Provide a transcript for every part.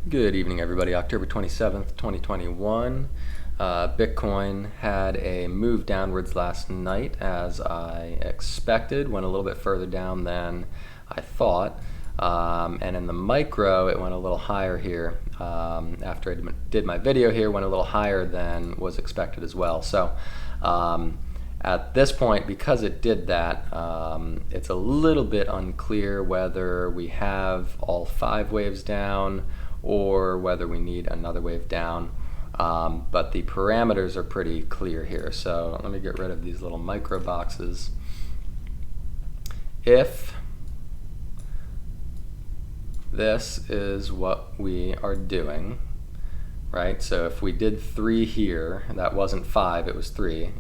Good evening, everybody. October 27th, 2021. Bitcoin had a move downwards last night as I expected, went a little bit further down than I thought. And in the micro, it went a little higher here. After I did my video here, went a little higher than was expected as well. So at this point, because it did that, it's a little bit unclear whether we have all 5 waves down or whether we need another wave down. But the parameters are pretty clear here. So let me get rid of these little micro boxes. If this is what we are doing, right? So if we did 3 here, that wasn't 5, it was 3. If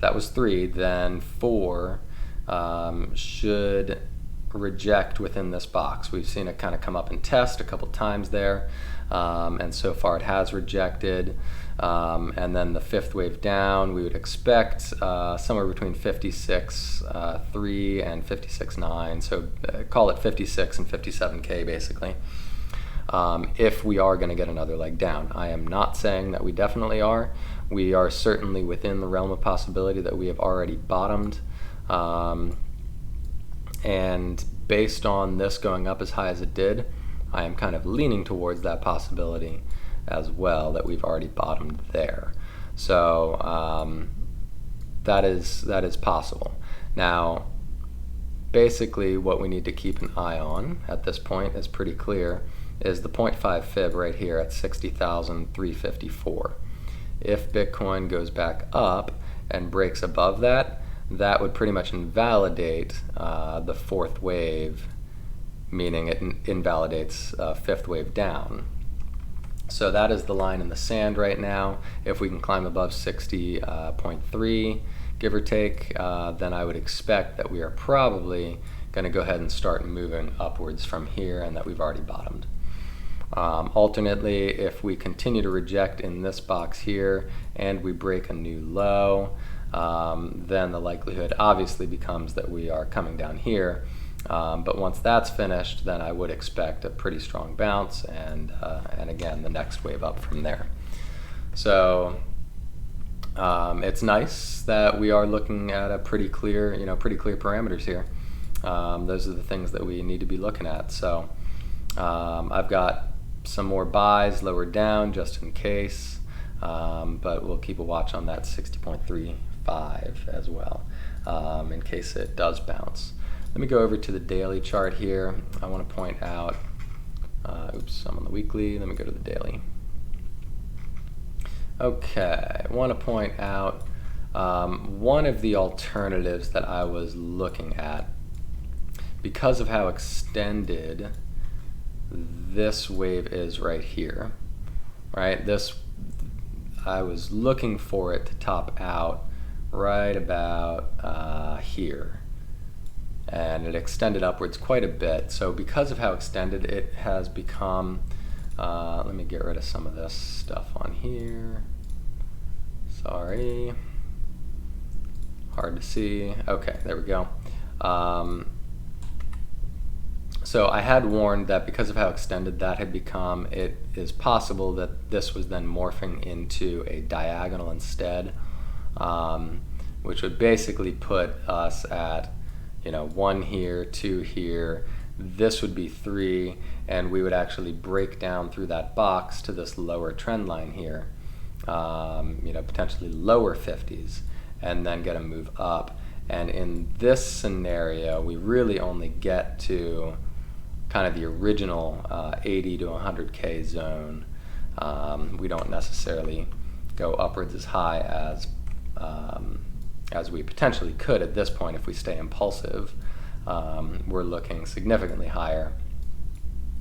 that was 3, then 4 should reject within this box. We've seen it kind of come up and test a couple times there, and so far it has rejected. And then the 5th wave down, we would expect somewhere between 56.3 and 56.9, so call it 56 and 57K basically. If we are going to get another leg down. I am not saying that we definitely are. We are certainly within the realm of possibility that we have already bottomed. And based on this going up as high as it did, I am kind of leaning towards that possibility as well, that we've already bottomed there. So that is possible. Now, basically what we need to keep an eye on at this point is pretty clear, is the 0.5 fib right here at 60,354. If Bitcoin goes back up and breaks above that, that would pretty much invalidate the 4th wave, meaning it invalidates 5th wave down. So that is the line in the sand right now. If we can climb above 60.3, give or take, then I would expect that we are probably going to go ahead and start moving upwards from here, and that we've already bottomed. Alternately, if we continue to reject in this box here and we break a new low, then the likelihood obviously becomes that we are coming down here. But once that's finished, then I would expect a pretty strong bounce, and again the next wave up from there. So it's nice that we are looking at a pretty clear parameters here. Those are the things that we need to be looking at. So I've got some more buys lower down just in case, but we'll keep a watch on that 60.35 as well, in case it does bounce. Let me go over to the daily chart here. I want to point out, oops, I'm on the weekly. Let me go to the daily. Okay, I want to point out one of the alternatives that I was looking at, because of how extended this wave is right here, right? I was looking for it to top out right about here, and it extended upwards quite a bit. So because of how extended it has become, let me get rid of some of this stuff on here. Sorry, hard to see. Okay, there we go. So I had warned that because of how extended that had become, it is possible that this was then morphing into a diagonal instead, which would basically put us at 1 here, 2 here. This would be 3, and we would actually break down through that box to this lower trend line here, potentially lower 50s, and then get a move up. And in this scenario, we really only get to kind of the original 80 to 100K zone. We don't necessarily go upwards as high as we potentially could at this point if we stay impulsive. We're looking significantly higher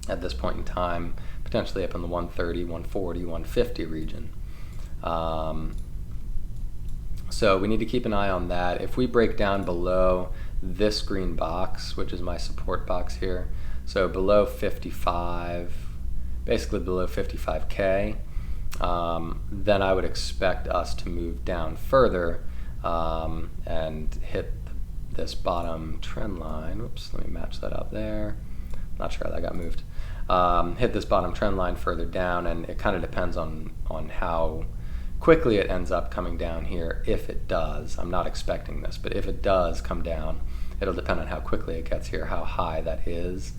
at this point in time, potentially up in the 130, 140, 150 region. So we need to keep an eye on that. If we break down below this green box, which is my support box here, so below 55, basically below 55K, then I would expect us to move down further and hit this bottom trend line. Oops, let me match that up there. not sure how that got moved, hit this bottom trend line further down, and it kind of depends on how quickly it ends up coming down here. If it does, I'm not expecting this, but if it does come down, it'll depend on how quickly it gets here, how high that is.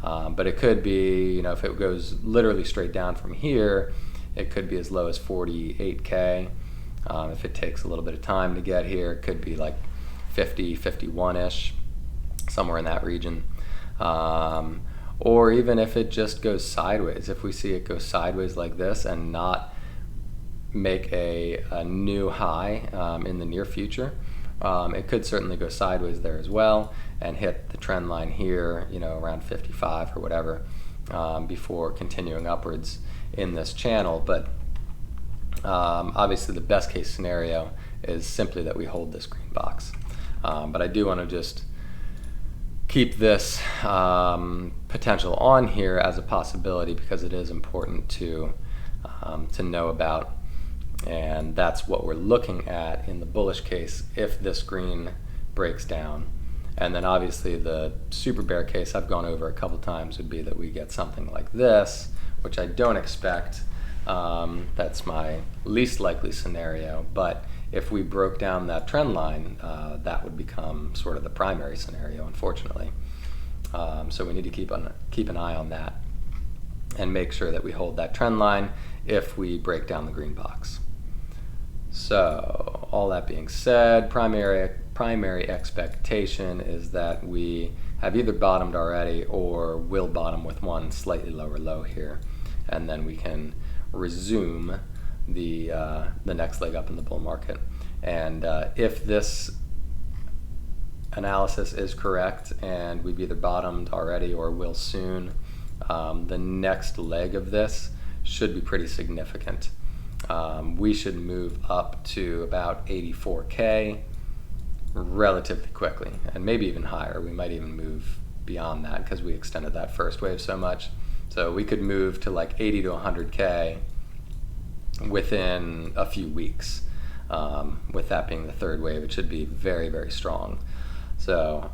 But it could be, you know, if it goes literally straight down from here, it could be as low as 48K. If it takes a little bit of time to get here, it could be like 50, 51-ish, somewhere in that region. Or even if it just goes sideways, if we see it go sideways like this and not make a new high in the near future, it could certainly go sideways there as well and hit the trend line here, you know, around 55 or whatever, before continuing upwards in this channel. But obviously the best case scenario is simply that we hold this green box. But I do want to just keep this potential on here as a possibility, because it is important to know about. And that's what we're looking at in the bullish case if this green breaks down. And then obviously the super bear case I've gone over a couple times would be that we get something like this, which I don't expect. That's my least likely scenario. But if we broke down that trend line, that would become sort of the primary scenario, unfortunately. So we need to keep an eye on that and make sure that we hold that trend line if we break down the green box. So all that being said, primary expectation is that we have either bottomed already or will bottom with one slightly lower low here, and then we can resume the next leg up in the bull market. And if this analysis is correct and we've either bottomed already or will soon, the next leg of this should be pretty significant. We should move up to about 84K relatively quickly, and maybe even higher. We might even move beyond that because we extended that first wave so much. So we could move to like 80 to 100K within a few weeks. With that being the third wave, it should be very, very strong. So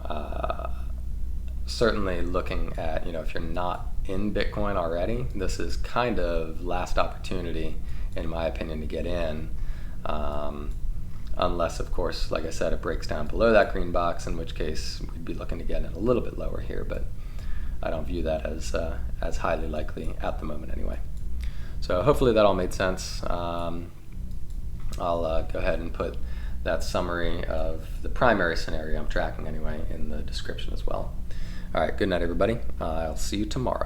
certainly looking at, you know, if you're not in Bitcoin already, this is kind of last opportunity, in my opinion, to get in. Unless, of course, like I said, it breaks down below that green box, in which case we'd be looking to get in a little bit lower here, but I don't view that as highly likely at the moment anyway. So hopefully that all made sense. I'll go ahead and put that summary of the primary scenario I'm tracking anyway in the description as well. All right, good night, everybody. I'll see you tomorrow.